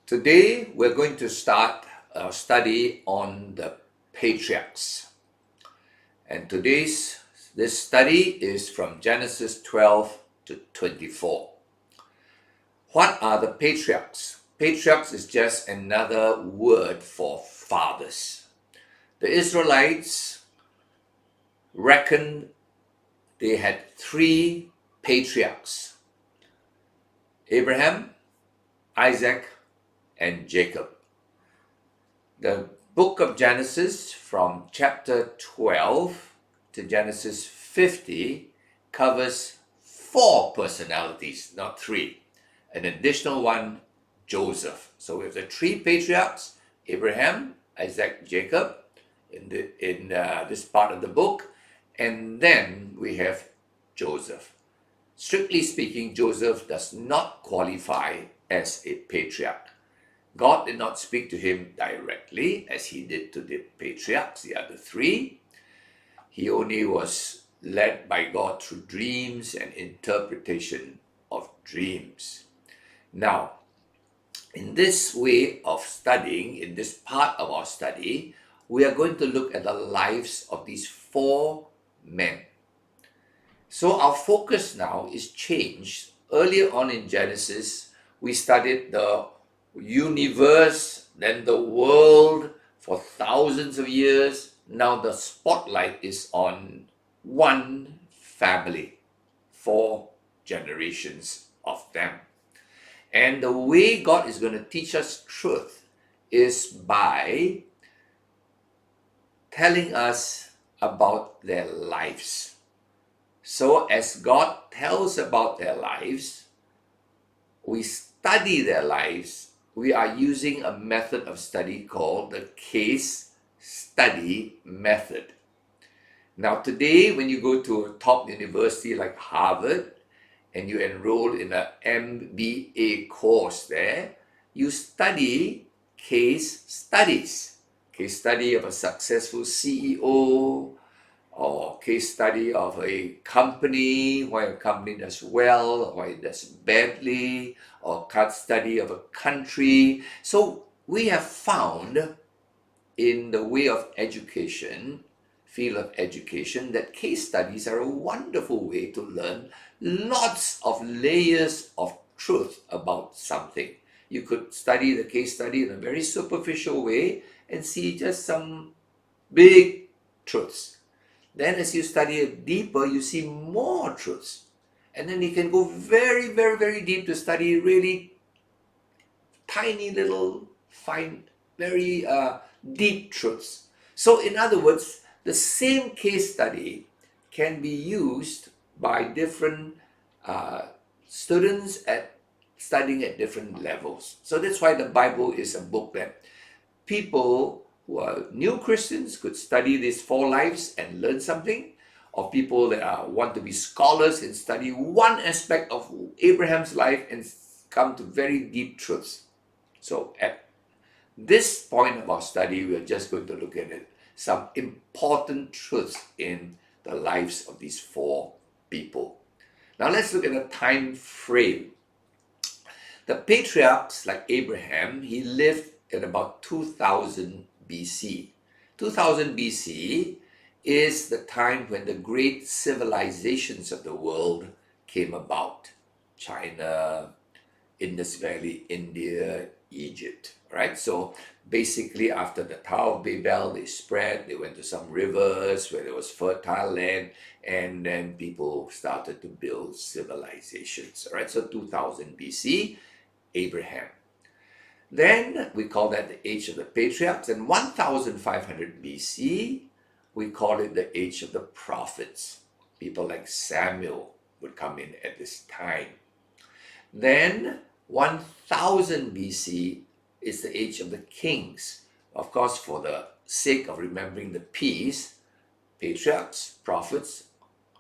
Today we're going to start our study on the patriarchs. And this study is from Genesis 12 to 24. What are the patriarchs? Patriarchs is just another word for fathers. The Israelites reckoned they had three patriarchs: Abraham, Isaac, and Jacob. The book of Genesis, from chapter 12 to Genesis 50, covers four personalities, not three. An additional one, Joseph. So we have the three patriarchs: Abraham, Isaac, Jacob, in this part of the book, and then we have Joseph. Strictly speaking, Joseph does not qualify as a patriarch. God did not speak to him directly as he did to the patriarchs, the other three. He only was led by God through dreams and interpretation of dreams. Now, in this way of studying, in this part of our study, we are going to look at the lives of these four men. So our focus now is changed. Earlier on in Genesis, we studied the universe, then the world for thousands of years. Now the spotlight is on one family, 4 generations of them. And the way God is going to teach us truth is by telling us about their lives. So as God tells about their lives, we study their lives. We are using a method of study called the case study method. Now today, when you go to a top university like Harvard and you enroll in an MBA course there, you study case studies. Case study of a successful CEO, or case study of a company, why a company does well, or why it does badly, or case study of a country. So we have found in the way of education, field of education, that case studies are a wonderful way to learn lots of layers of truth about something. You could study the case study in a very superficial way and see just some big truths. Then as you study it deeper, you see more truths. And then you can go very, very, very deep to study really tiny little, fine, very deep truths. So in other words, the same case study can be used by different students studying at different levels. So that's why the Bible is a book that people who are new Christians could study these 4 lives and learn something, or people that want to be scholars and study one aspect of Abraham's life and come to very deep truths. So at this point of our study, we are just going to look at some important truths in the lives of these 4 people. Now let's look at a time frame. The patriarchs, like Abraham, he lived at about 2000 BC. 2000 BC is the time when the great civilizations of the world came about. China, Indus Valley, India, Egypt, right? So basically after the Tower of Babel, they spread, they went to some rivers where there was fertile land, and then people started to build civilizations, all right? So 2000 BC, Abraham. Then we call that the age of the patriarchs. And 1500 BC, we call it the age of the prophets. People like Samuel would come in at this time. Then 1000 BC is the age of the kings. Of course, for the sake of remembering the P's, patriarchs, prophets,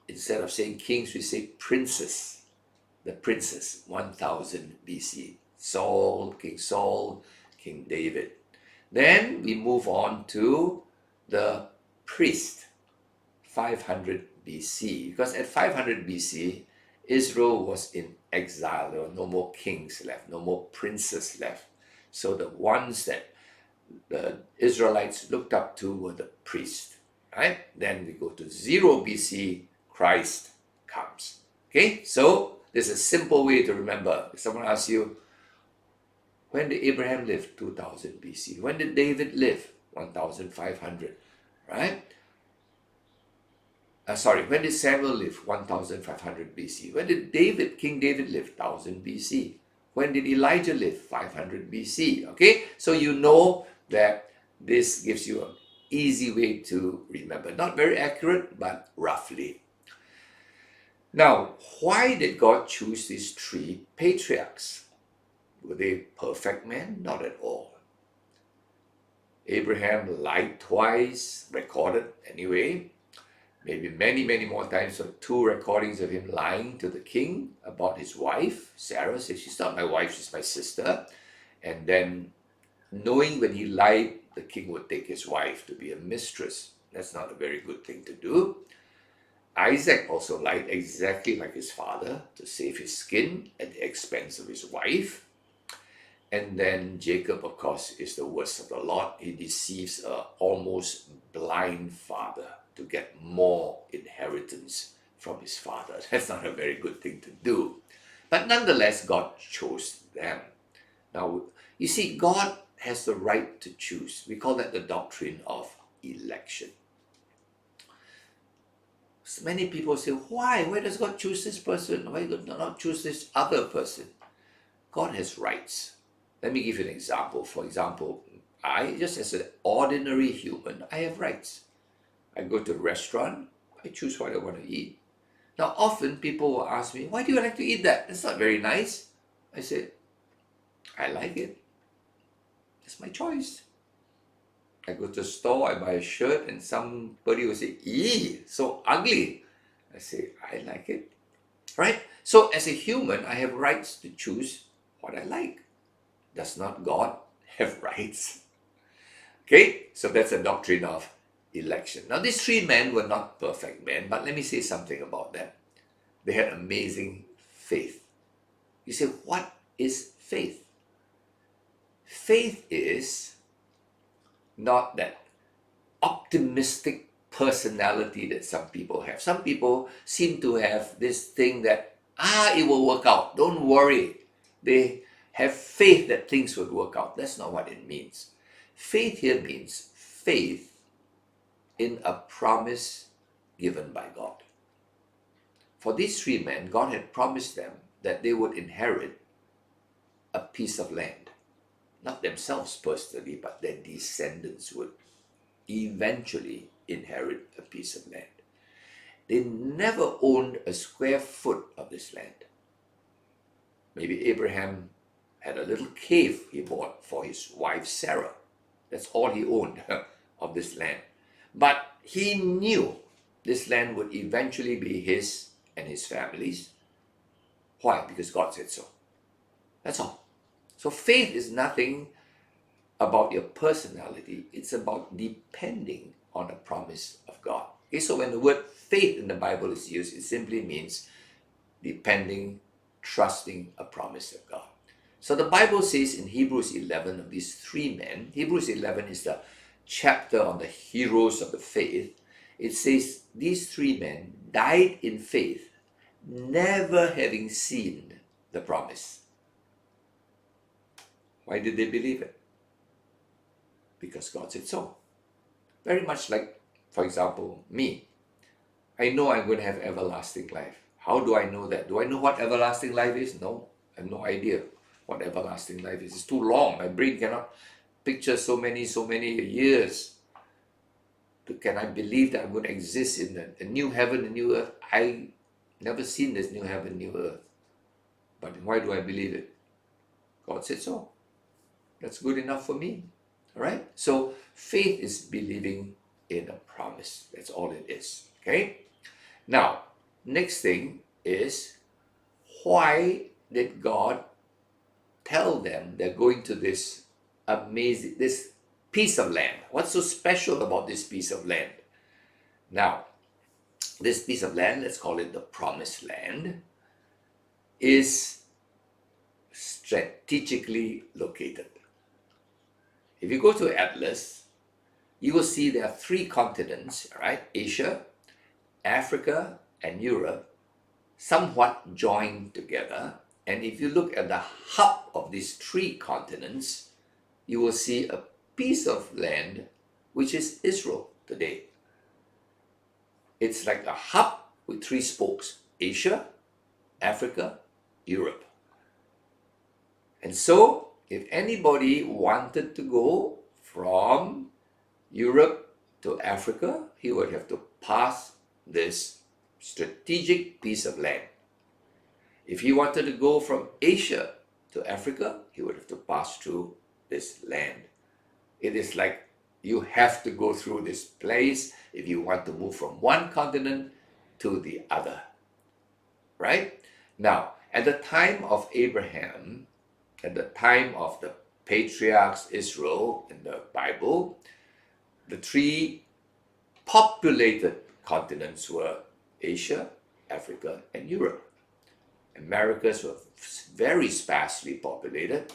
instead of saying kings, we say princes. The princes, 1000 BC. King Saul, King David. Then we move on to the priest, 500 BC. Because at 500 BC, Israel was in exile. There were no more kings left, no more princes left. So the ones that the Israelites looked up to were the priests, right? Then we go to 0 BC, Christ comes. Okay, so there's a simple way to remember. If someone asks you, when did Abraham live? 2000 BC. When did David live? 1500, right? When did Samuel live? 1500 BC. When did King David live? 1000 BC. When did Elijah live? 500 BC. Okay, so you know that this gives you an easy way to remember. Not very accurate, but roughly. Now, why did God choose these 3 patriarchs? Were they perfect men? Not at all. Abraham lied twice, recorded anyway. Maybe many, many more times. So 2 recordings of him lying to the king about his wife. Sarah says, she's not my wife, she's my sister. And then knowing when he lied, the king would take his wife to be a mistress. That's not a very good thing to do. Isaac also lied exactly like his father to save his skin at the expense of his wife. And then Jacob, of course, is the worst of the lot. He deceives an almost blind father to get more inheritance from his father. That's not a very good thing to do. But nonetheless, God chose them. Now, you see, God has the right to choose. We call that the doctrine of election. So many people say, why? Why does God choose this person? Why does God not choose this other person? God has rights. Let me give you an example. For example, I, just as an ordinary human, I have rights. I go to a restaurant, I choose what I want to eat. Now, often people will ask me, why do you like to eat that? It's not very nice. I say, I like it. It's my choice. I go to a store, I buy a shirt, and somebody will say, eee, so ugly. I say, I like it. Right? So as a human, I have rights to choose what I like. Does not God have rights? Okay, so that's a doctrine of election. Now, these 3 men were not perfect men, but let me say something about them. They had amazing faith. You say, what is faith? Faith is not that optimistic personality that some people have. Some people seem to have this thing that, it will work out. Don't worry. They have faith that things would work out. That's not what it means. Faith here means faith in a promise given by God. For these 3 men, God had promised them that they would inherit a piece of land. Not themselves personally, but their descendants would eventually inherit a piece of land. They never owned a square foot of this land. Maybe Abraham had a little cave he bought for his wife Sarah. That's all he owned of this land. But he knew this land would eventually be his and his family's. Why? Because God said so. That's all. So faith is nothing about your personality. It's about depending on the promise of God. Okay, so when the word faith in the Bible is used, it simply means depending, trusting a promise of God. So the Bible says in Hebrews 11 of these 3 men, Hebrews 11 is the chapter on the heroes of the faith. It says these 3 men died in faith, never having seen the promise. Why did they believe it? Because God said so. Very much like, for example, me. I know I'm going to have everlasting life. How do I know that? Do I know what everlasting life is? No, I have no idea what everlasting life is. It's too long. My brain cannot picture so many years. Can I believe that I'm going to exist in a new heaven, a new earth? I never seen this new heaven, new earth. But why do I believe it? God said so. That's good enough for me. All right? So faith is believing in a promise. That's all it is. Okay? Now, next thing is, why did God tell them they're going to this piece of land? What's so special about this piece of land? Now, this piece of land, let's call it the promised land, is strategically located. If you go to Atlas, you will see there are 3 continents, right? Asia, Africa, and Europe, somewhat joined together. And if you look at the hub of these 3 continents, you will see a piece of land which is Israel today. It's like a hub with 3 spokes: Asia, Africa, Europe. And so, if anybody wanted to go from Europe to Africa, he would have to pass this strategic piece of land. If he wanted to go from Asia to Africa, he would have to pass through this land. It is like you have to go through this place if you want to move from one continent to the other. Right? Now, at the time of Abraham, at the time of the patriarchs Israel in the Bible, the 3 populated continents were Asia, Africa, and Europe. Americas were very sparsely populated.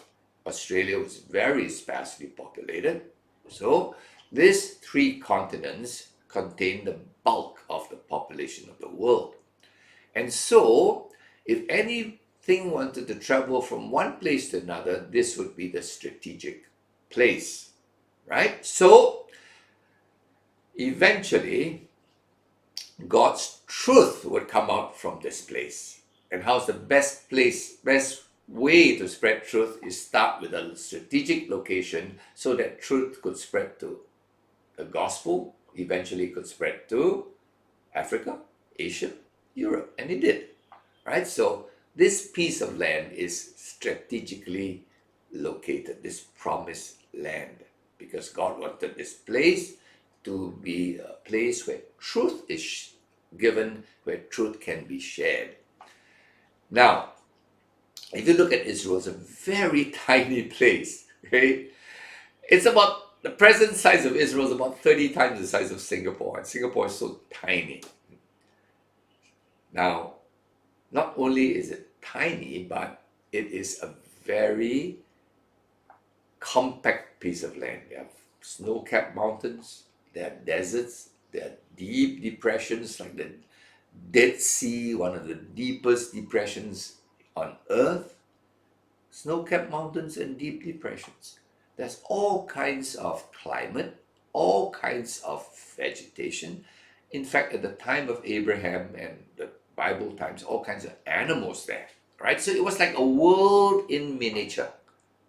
Australia was very sparsely populated. So these 3 continents contain the bulk of the population of the world. And so, if anything wanted to travel from one place to another, this would be the strategic place, right? So, eventually, God's truth would come out from this place. And how's the best way to spread truth is start with a strategic location so that truth could spread to the gospel, eventually could spread to Africa, Asia, Europe, and it did, right? So this piece of land is strategically located, this promised land, because God wanted this place to be a place where truth is given, where truth can be shared. Now, if you look at Israel, it's a very tiny place, okay? It's about, the present size of Israel is about 30 times the size of Singapore, and Singapore is so tiny. Now, not only is it tiny, but it is a very compact piece of land. There are snow-capped mountains, there are deserts, there are deep depressions like the Dead Sea, one of the deepest depressions on earth. Snow-capped mountains and deep depressions. There's all kinds of climate, all kinds of vegetation. In fact, at the time of Abraham and the Bible times, all kinds of animals there, right? So it was like a world in miniature,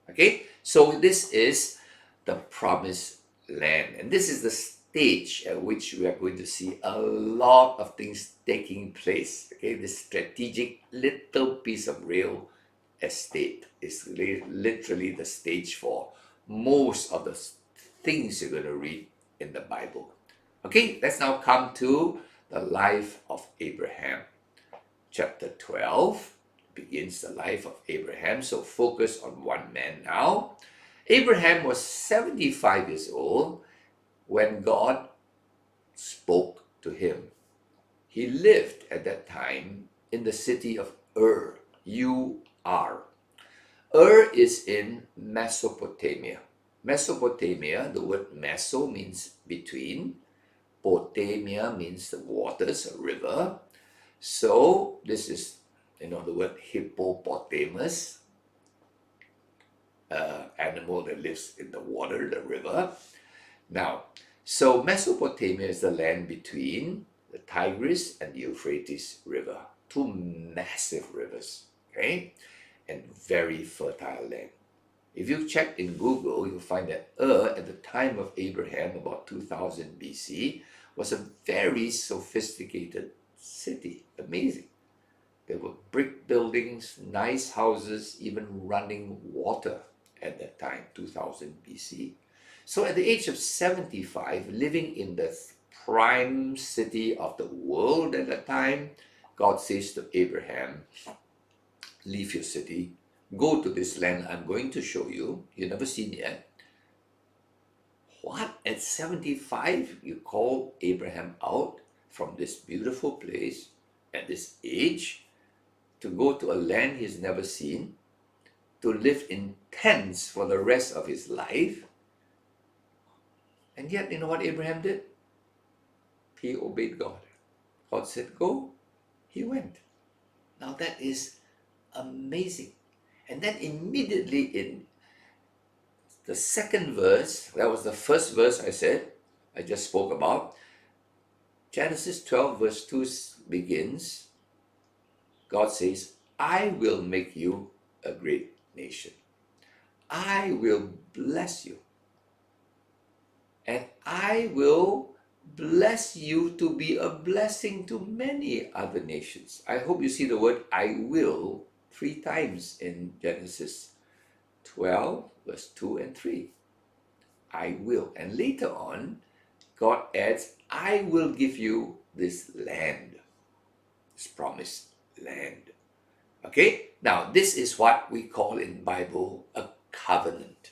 okay? So this is the promised land. And this is the stage at which we are going to see a lot of things taking place, okay? This strategic little piece of real estate is literally the stage for most of the things you're going to read in the Bible. Okay, let's now come to the life of Abraham. Chapter 12 begins the life of Abraham, so focus on one man now. Abraham was 75 years old when God spoke to him. He lived at that time in the city of Ur, U-R. Ur is in Mesopotamia. Mesopotamia, the word meso means between. Potamia means the waters, a river. So this is, the word hippopotamus, animal that lives in the water, the river. Now, so Mesopotamia is the land between the Tigris and the Euphrates River. 2 massive rivers, okay? And very fertile land. If you check in Google, you'll find that at the time of Abraham, about 2000 BC, was a very sophisticated city. Amazing. There were brick buildings, nice houses, even running water at that time, 2000 BC. So at the age of 75, living in the prime city of the world at that time, God says to Abraham, leave your city, go to this land I'm going to show you. You've never seen yet. What? At 75, you call Abraham out from this beautiful place at this age to go to a land he's never seen, to live in tents for the rest of his life, And yet, you know what Abraham did? He obeyed God. God said, go, he went. Now that is amazing. And then immediately in the second verse, that was the first verse I just spoke about. Genesis 12 verse 2 begins, God says, I will make you a great nation. I will bless you. And I will bless you to be a blessing to many other nations. I hope you see the word I will 3 times in Genesis 12, verse 2 and 3. I will. And later on, God adds, I will give you this land, this promised land. Okay? Now, this is what we call in Bible a covenant.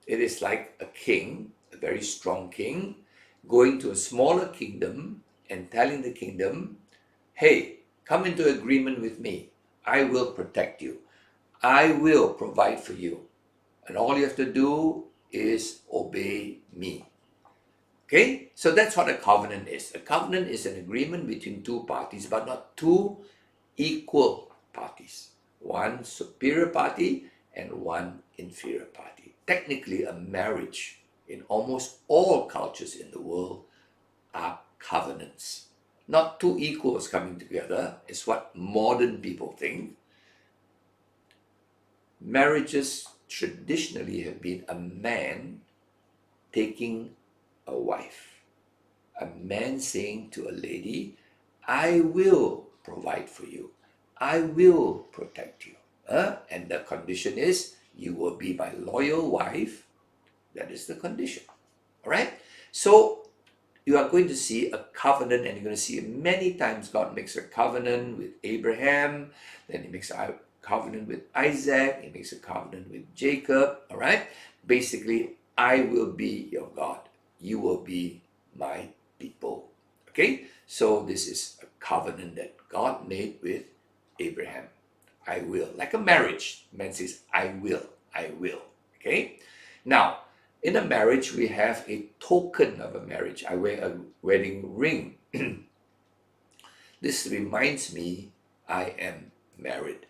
It is like a king, a very strong king, going to a smaller kingdom and telling the kingdom, hey, come into agreement with me. I will protect you. I will provide for you. And all you have to do is obey me. Okay? So that's what a covenant is. A covenant is an agreement between 2 parties, but not 2 equal parties. One superior party and one inferior party. Technically, a marriage in almost all cultures in the world are covenants. Not 2 equals coming together is what modern people think. Marriages traditionally have been a man taking a wife. A man saying to a lady, I will provide for you. I will protect you. And the condition is you will be my loyal wife. That is the condition. All right? So you are going to see a covenant, and you're going to see many times God makes a covenant with Abraham, then he makes a covenant with Isaac, he makes a covenant with Jacob. All right? Basically, I will be your God. You will be my people. Okay? So this is a covenant that God made with Abraham. I will. Like a marriage. Man says, I will. I will. Okay? Now, in a marriage, we have a token of a marriage. I wear a wedding ring. This reminds me I am married.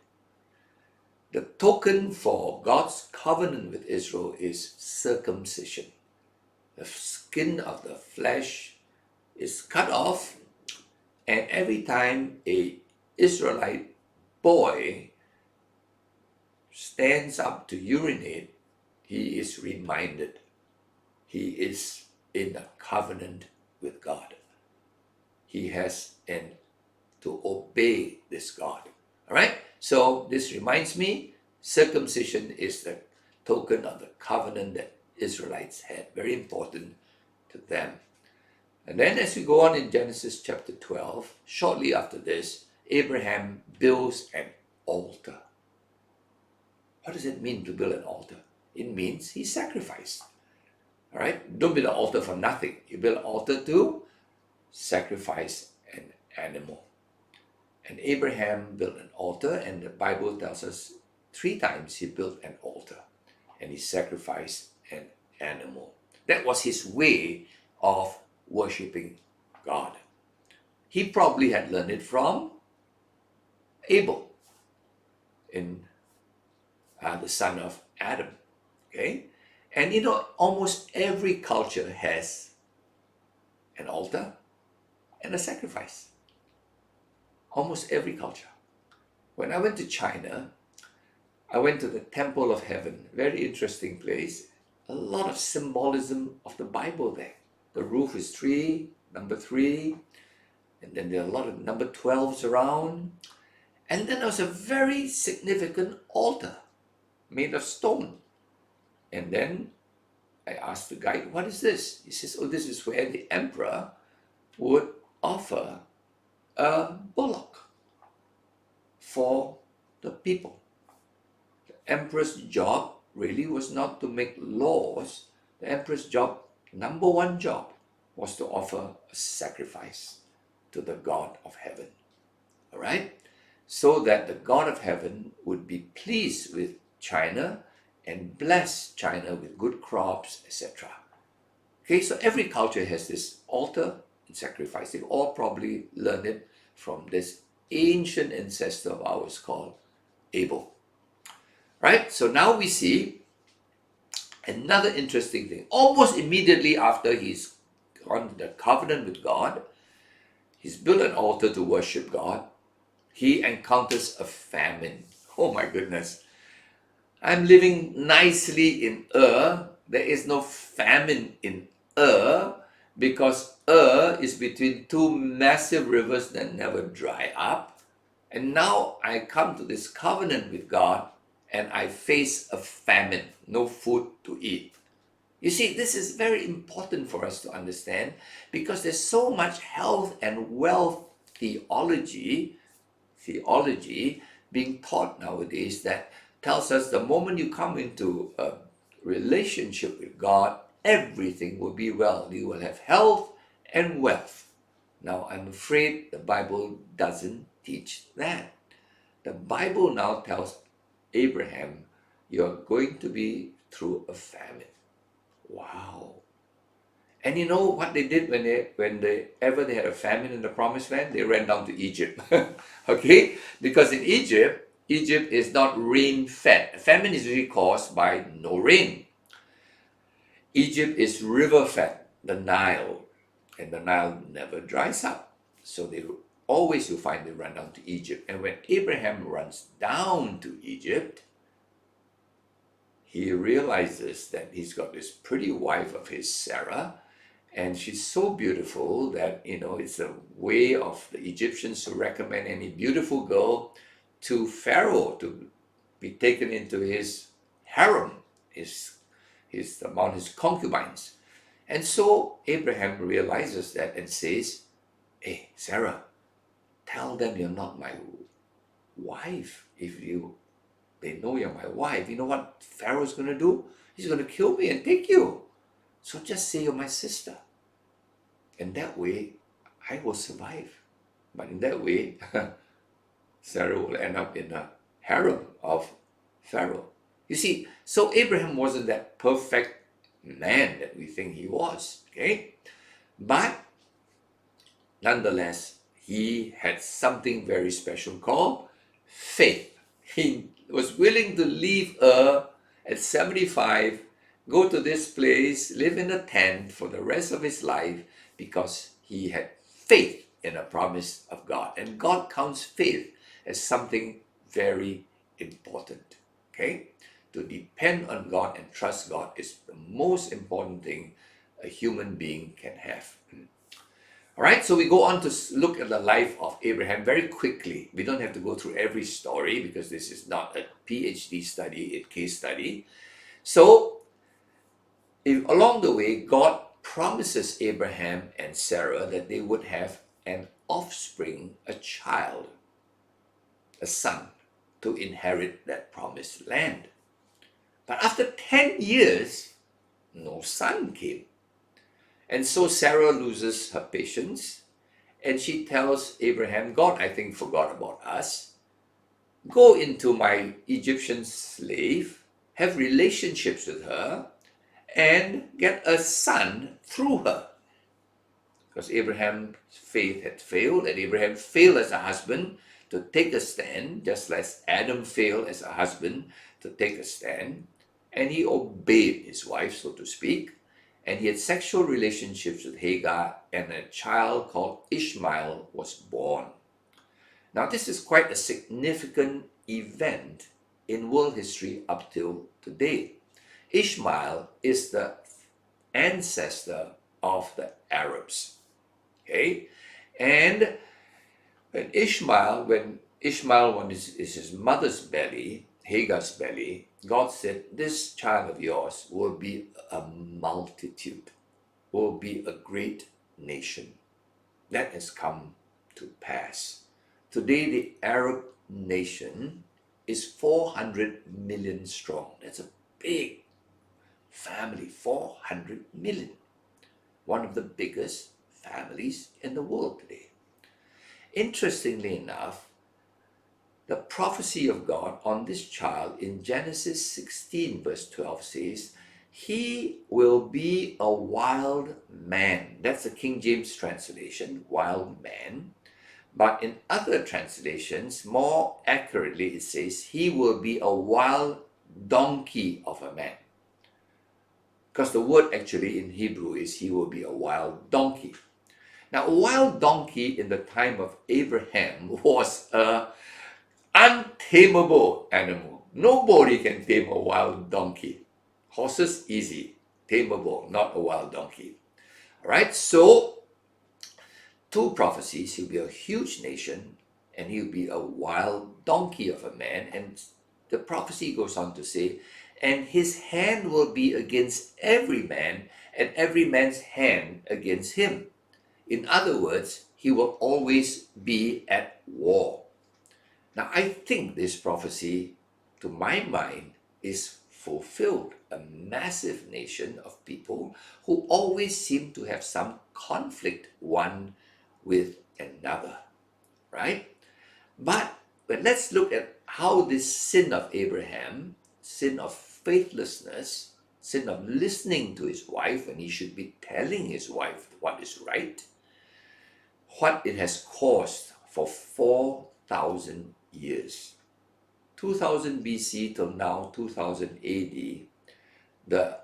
The token for God's covenant with Israel is circumcision. The skin of the flesh is cut off, and every time a Israelite boy stands up to urinate, he is reminded he is in a covenant with God. He has to obey this God. All right? So this reminds me, circumcision is the token of the covenant that Israelites had. Very important to them. And then as we go on in Genesis chapter 12, shortly after this, Abraham builds an altar. What does it mean to build an altar? It means he sacrificed. All right? Don't build an altar for nothing. You build an altar to sacrifice an animal. And Abraham built an altar, and the Bible tells us 3 times he built an altar and he sacrificed an animal. That was his way of worshiping God. He probably had learned it from Abel, the son of Adam. Okay? And you know, almost every culture has an altar and a sacrifice. Almost every culture. When I went to China, I went to the Temple of Heaven. Very interesting place. A lot of symbolism of the Bible there. The roof is 3, number 3. And then there are a lot of number 12s around. And then there was a very significant altar made of stone. And then I asked the guide, what is this? He says, oh, this is where the emperor would offer a bullock for the people. The emperor's job really was not to make laws. The emperor's job, number 1 job, was to offer a sacrifice to the God of heaven. All right? So that the God of heaven would be pleased with China and bless China with good crops, etc. Okay, so every culture has this altar and sacrifice. They've all probably learned it from this ancient ancestor of ours called Abel. Right? So now we see another interesting thing. Almost immediately after he's on the covenant with God, he's built an altar to worship God. He encounters a famine. Oh my goodness. I'm living nicely in Ur. There is no famine in Ur because Ur is between two massive rivers that never dry up. And now I come to this covenant with God and I face a famine, no food to eat. You see, this is very important for us to understand because there's so much health and wealth theology being taught nowadays that tells us the moment you come into a relationship with God, everything will be well. You will have health and wealth. Now, I'm afraid the Bible doesn't teach that. The Bible now tells Abraham, you're going to be through a famine. Wow. And you know what they did when they had a famine in the promised land? They ran down to Egypt. Okay? Because in Egypt is not rain fed. Famine is really caused by no rain. Egypt is river fed, the Nile. And the Nile never dries up. So you'll find they run down to Egypt. And when Abraham runs down to Egypt, he realizes that he's got this pretty wife of his, Sarah, and she's so beautiful that, it's a way of the Egyptians to recommend any beautiful girl to Pharaoh to be taken into his harem, among his concubines. And so Abraham realizes that and says, hey, Sarah, tell them you're not my wife. If they know you're my wife, you know what Pharaoh's going to do? He's going to kill me and take you. So just say you're my sister. And that way, I will survive. But in that way, Sarah will end up in a harem of Pharaoh. You see, so Abraham wasn't that perfect man that we think he was, okay? But nonetheless, he had something very special called faith. He was willing to leave at 75, go to this place, live in a tent for the rest of his life because he had faith in a promise of God. And God counts faith as something very important, okay? To depend on God and trust God is the most important thing a human being can have. All right, so we go on to look at the life of Abraham very quickly. We don't have to go through every story because this is not a PhD study, a case study. So, along the way, God promises Abraham and Sarah that they would have an offspring, a child, a son, to inherit that promised land. But after 10 years, no son came. And so Sarah loses her patience and she tells Abraham, God, I think, forgot about us. Go into my Egyptian slave, have relationships with her, and get a son through her. Because Abraham's faith had failed, and Abraham failed as a husband to take a stand, just as Adam failed as a husband to take a stand. And he obeyed his wife, so to speak. And he had sexual relationships with Hagar, and a child called Ishmael was born. Now, this is quite a significant event in world history up till today. Ishmael is the ancestor of the Arabs. Okay? And when Ishmael was in his mother's belly, Hagar's belly, God said, this child of yours will be a multitude, will be a great nation. That has come to pass. Today, the Arab nation is 400 million strong. That's a big family, 400 million. One of the biggest families in the world today. Interestingly enough, the prophecy of God on this child in Genesis 16 verse 12 says, he will be a wild man. That's the King James translation, wild man. But in other translations, more accurately, it says, he will be a wild donkey of a man. Because the word actually in Hebrew is he will be a wild donkey. Now, a wild donkey in the time of Abraham was a untamable animal. Nobody can tame a wild donkey. Horses, easy. Tameable, not a wild donkey. All right, so two prophecies. He'll be a huge nation and he'll be a wild donkey of a man. And the prophecy goes on to say, and his hand will be against every man, and every man's hand against him. In other words, he will always be at war. Now, I think this prophecy, to my mind, is fulfilled. A massive nation of people who always seem to have some conflict one with another, right? But let's look at how this sin of Abraham, sin of faithlessness, sin of listening to his wife when he should be telling his wife what is right, what it has caused for 4,000 years. 2000 BC till now, 2000 AD, the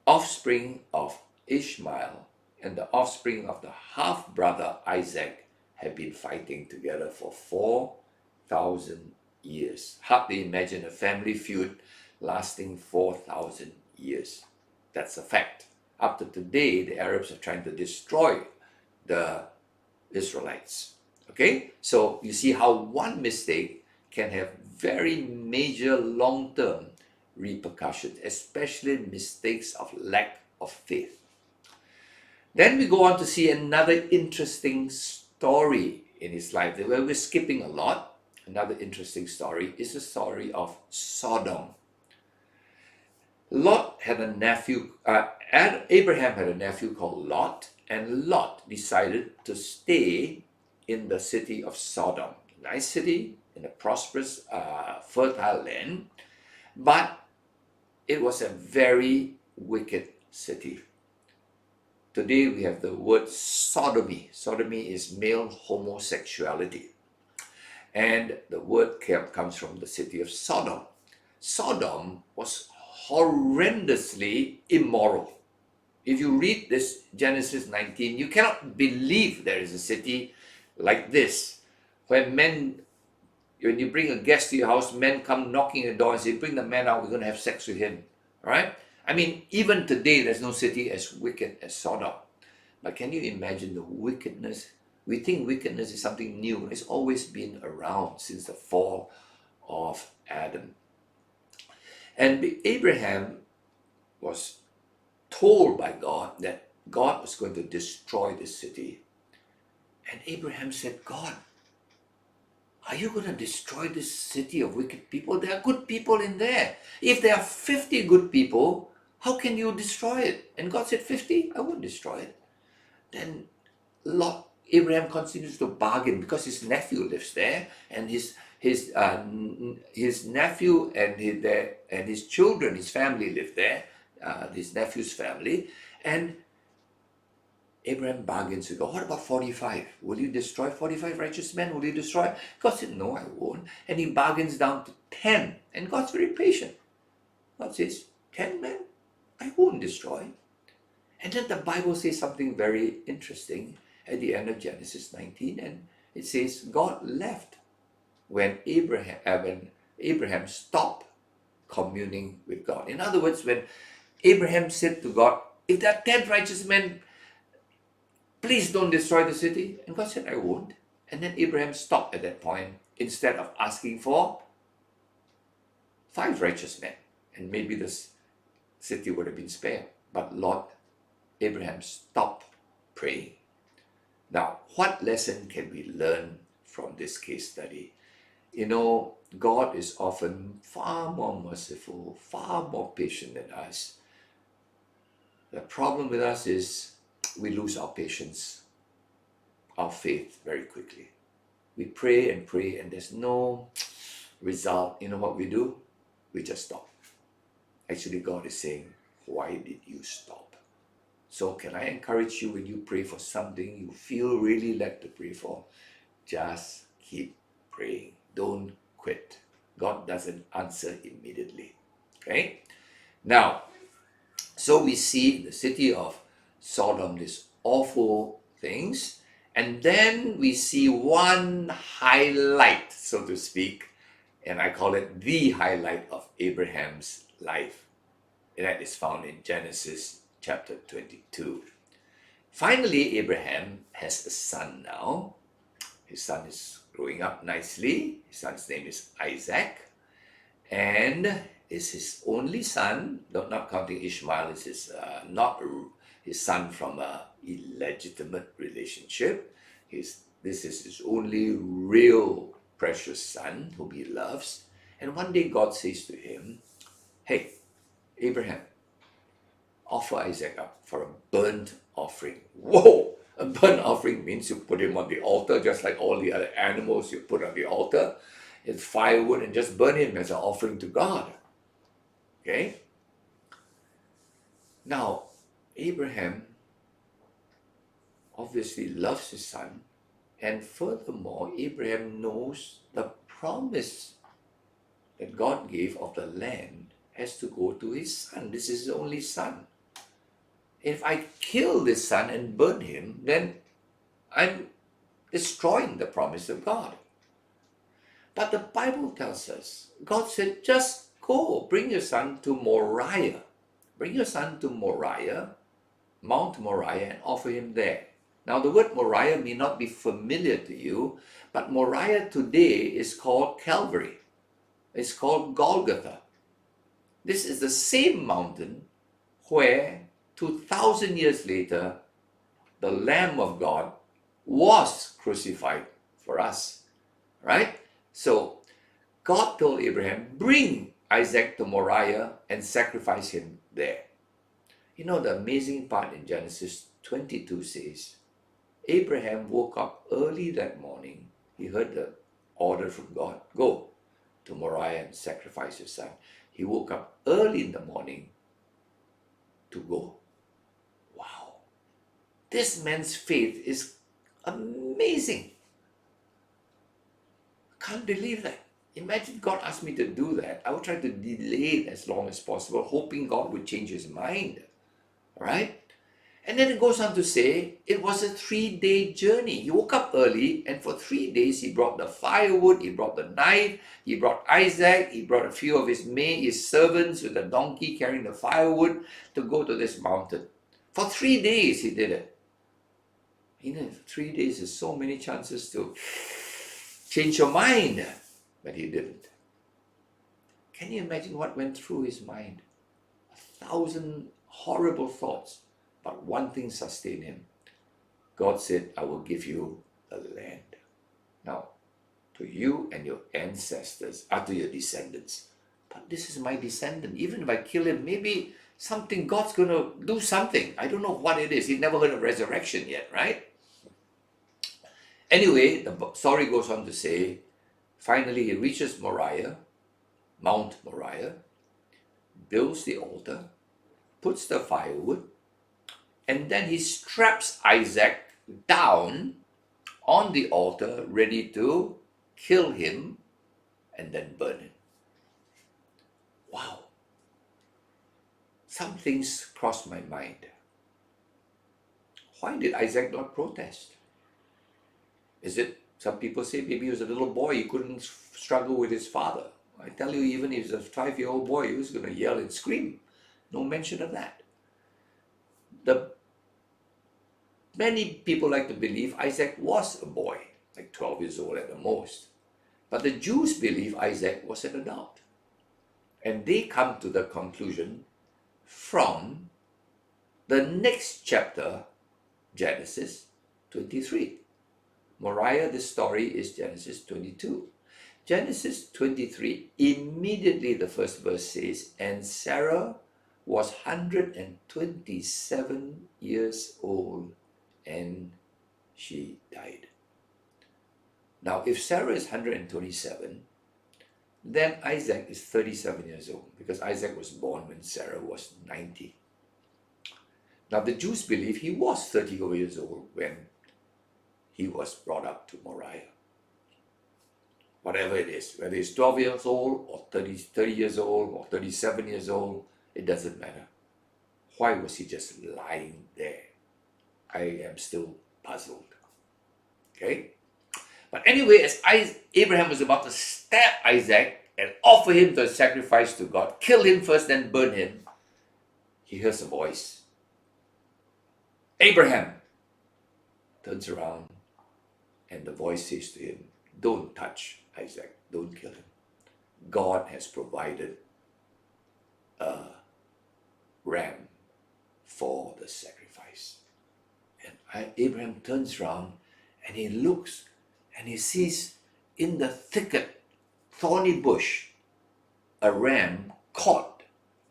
offspring of Ishmael and the offspring of the half-brother Isaac have been fighting together for 4,000 years. Hardly imagine a family feud lasting 4,000 years. That's a fact. Up to today, the Arabs are trying to destroy the Israelites. Okay? So you see how one mistake can have very major long-term repercussions, especially mistakes of lack of faith. Then we go on to see another interesting story in his life. Where we're skipping a lot. Another interesting story is the story of Sodom. Lot had a nephew, Abraham had a nephew called Lot, and Lot decided to stay in the city of Sodom. Nice city, in a prosperous, fertile land, but it was a very wicked city. Today we have the word sodomy. Sodomy is male homosexuality. And the word comes from the city of Sodom. Sodom was horrendously immoral. If you read this Genesis 19, you cannot believe there is a city like this, where men, when you bring a guest to your house, men come knocking at the door and say, bring the man out, we're going to have sex with him. All right? I mean, even today, there's no city as wicked as Sodom. But can you imagine the wickedness? We think wickedness is something new. It's always been around since the fall of Adam. And Abraham was told by God that God was going to destroy this city. And Abraham said, God, are you going to destroy this city of wicked people? There are good people in there. If there are 50 good people, how can you destroy it? And God said, 50? I won't destroy it. Then Abraham continues to bargain because his nephew lives there, and his nephew and his children, his family live there, his nephew's family, and Abraham bargains with God. What about 45? Will you destroy 45 righteous men? Will you destroy? God said, no, I won't. And he bargains down to 10. And God's very patient. God says, 10 men? I won't destroy. And then the Bible says something very interesting at the end of Genesis 19. And it says, God left when Abraham stopped communing with God. In other words, when Abraham said to God, if there are 10 righteous men, please don't destroy the city. And God said, I won't. And then Abraham stopped at that point instead of asking for 5 righteous men. And maybe this city would have been spared. But Abraham stopped praying. Now, what lesson can we learn from this case study? You know, God is often far more merciful, far more patient than us. The problem with us is we lose our patience, our faith very quickly. We pray and pray and there's no result. You know what we do? We just stop. Actually, God is saying, why did you stop? So can I encourage you, when you pray for something you feel really led to pray for, just keep praying. Don't quit. God doesn't answer immediately. Okay? Now, so we see the city of Sodom, these awful things, and then we see one highlight, so to speak, and I call it the highlight of Abraham's life. And that is found in Genesis chapter 22. Finally, Abraham has a son now. His son is growing up nicely. His son's name is Isaac, and is his only son, not counting Ishmael, is not his son from a illegitimate relationship. This is his only real precious son whom he loves. And one day God says to him, hey, Abraham, offer Isaac up for a burnt offering. Whoa! A burnt offering means you put him on the altar, just like all the other animals you put on the altar. It's firewood, and just burn him as an offering to God. Okay? Now, Abraham obviously loves his son, and furthermore, Abraham knows the promise that God gave of the land has to go to his son. This is his only son. If I kill this son and burn him, then I'm destroying the promise of God. But the Bible tells us, God said, just go, bring your son to Moriah. Bring your son to Moriah, Mount Moriah, and offer him there. Now, the word Moriah may not be familiar to you, but Moriah today is called Calvary. It's called Golgotha. This is the same mountain where 2,000 years later, the Lamb of God was crucified for us, right? So God told Abraham, bring Isaac to Moriah and sacrifice him there. You know, the amazing part in Genesis 22 says, Abraham woke up early that morning. He heard the order from God, go to Moriah and sacrifice your son. He woke up early in the morning to go. Wow. This man's faith is amazing. Can't believe that. Imagine God asked me to do that. I would try to delay it as long as possible, hoping God would change his mind. Right? And then it goes on to say, it was a 3-day journey. He woke up early, and for 3 days he brought the firewood, he brought the knife, he brought Isaac, he brought a few of his servants with a donkey carrying the firewood to go to this mountain. For 3 days he did it. You know, 3 days is so many chances to change your mind, but he didn't. Can you imagine what went through his mind? 1,000 horrible thoughts, but one thing sustained him. God said, I will give you the land. Now, to you and your ancestors, to your descendants. But this is my descendant. Even if I kill him, maybe God's going to do something. I don't know what it is. He'd never heard of resurrection yet, right? Anyway, the story goes on to say, finally he reaches Moriah, Mount Moriah, builds the altar, puts the firewood, and then he straps Isaac down on the altar, ready to kill him and then burn him. Wow. Some things crossed my mind. Why did Isaac not protest? Is it, some people say maybe he was a little boy, he couldn't struggle with his father. I tell you, even if he was a 5-year-old boy, he was going to yell and scream. No mention of that. Many people like to believe Isaac was a boy, like 12 years old at the most. But the Jews believe Isaac was an adult. And they come to the conclusion from the next chapter, Genesis 23. Moriah, this story is Genesis 22. Genesis 23, immediately the first verse says, and Sarah was 127 years old and she died. Now, if Sarah is 127, then Isaac is 37 years old, because Isaac was born when Sarah was 90. Now, the Jews believe he was 30 years old when he was brought up to Moriah. Whatever it is, whether he's 12 years old or 30 years old or 37 years old, it doesn't matter. Why was he just lying there? I am still puzzled. Okay? But anyway, as Abraham was about to stab Isaac and offer him to sacrifice to God, kill him first, then burn him, he hears a voice. Abraham turns around, and the voice says to him, don't touch Isaac, don't kill him. God has provided a ram for the sacrifice. And Abraham turns around and he looks and he sees in the thicket, thorny bush, a ram caught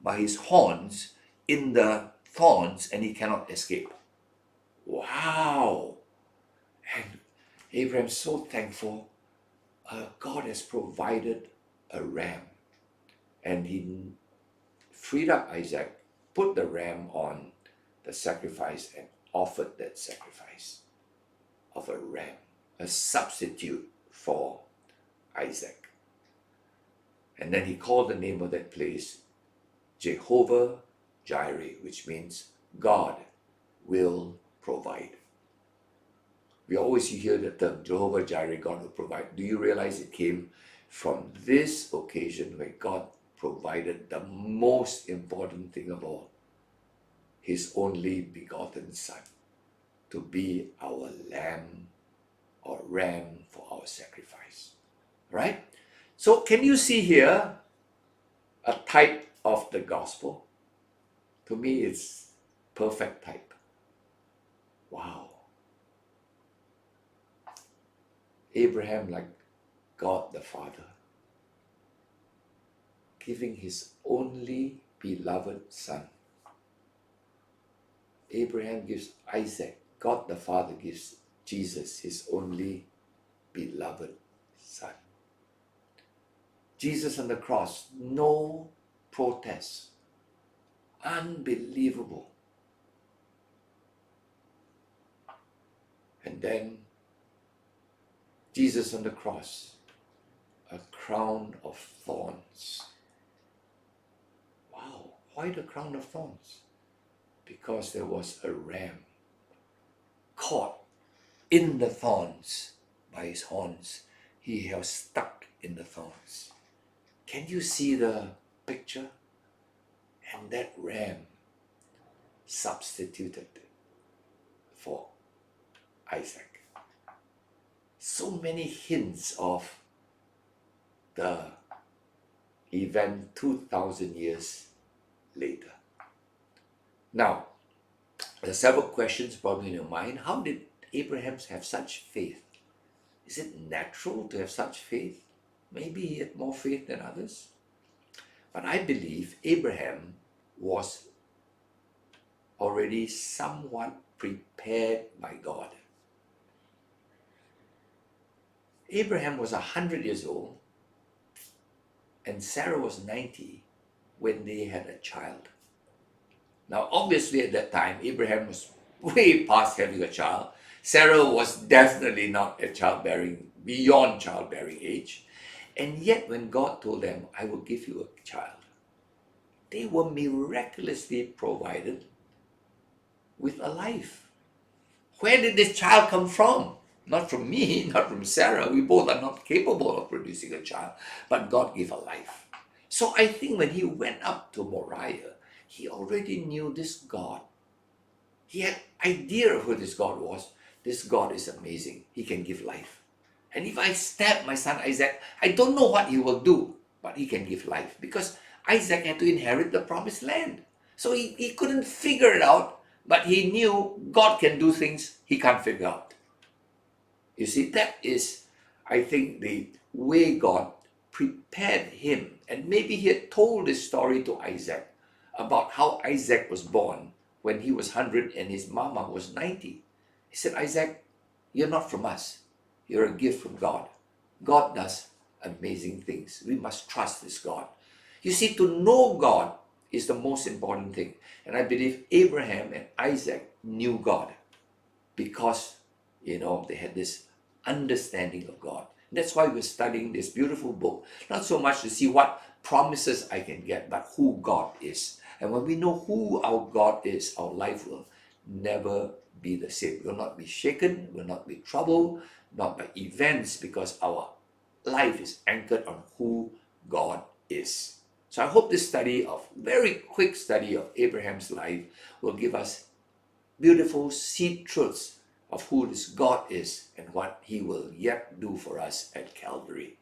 by his horns in the thorns, and he cannot escape. Wow! And Abraham's so thankful. God has provided a ram. And he freed up Isaac, put the ram on the sacrifice, and offered that sacrifice of a ram, a substitute for Isaac. And then he called the name of that place Jehovah Jireh, which means God will provide. We always hear the term Jehovah Jireh, God will provide. Do you realize it came from this occasion where God provided the most important thing of all, his only begotten Son, to be our lamb or ram for our sacrifice. Right? So can you see here a type of the gospel? To me, it's perfect type. Wow. Abraham, like God the Father, giving his only beloved son. Abraham gives Isaac. God the Father gives Jesus, his only beloved son. Jesus on the cross, no protest. Unbelievable. And then Jesus on the cross, a crown of thorns. Wow, why the crown of thorns? Because there was a ram caught in the thorns by his horns. He was stuck in the thorns. Can you see the picture? And that ram substituted for Isaac. So many hints of the event 2,000 years later. Now, there are several questions probably in your mind. How did Abraham have such faith? Is it natural to have such faith? Maybe he had more faith than others. But I believe Abraham was already somewhat prepared by God. Abraham was 100 years old and Sarah was 90 when they had a child. Now, obviously at that time, Abraham was way past having a child. Sarah was definitely not beyond childbearing age. And yet when God told them, I will give you a child, they were miraculously provided with a life. Where did this child come from? Not from me, not from Sarah. We both are not capable of producing a child, but God gave a life. So I think when he went up to Moriah, he already knew this God. He had idea of who this God was. This God is amazing. He can give life. And if I stab my son Isaac, I don't know what he will do, but he can give life. Because Isaac had to inherit the promised land. So he couldn't figure it out, but he knew God can do things he can't figure out. You see, that is, I think, the way God prepared him. And maybe he had told this story to Isaac about how Isaac was born when he was 100 and his mama was 90. He said, Isaac, you're not from us. You're a gift from God. God does amazing things. We must trust this God. You see, to know God is the most important thing. And I believe Abraham and Isaac knew God because, they had this understanding of God. That's why we're studying this beautiful book, not so much to see what promises I can get, but who God is. And when we know who our God is, our life will never be the same. Will not be shaken, will not be troubled, not by events, because our life is anchored on who God is. So I hope this very quick study of Abraham's life will give us beautiful seed truths of who this God is and what he will yet do for us at Calvary.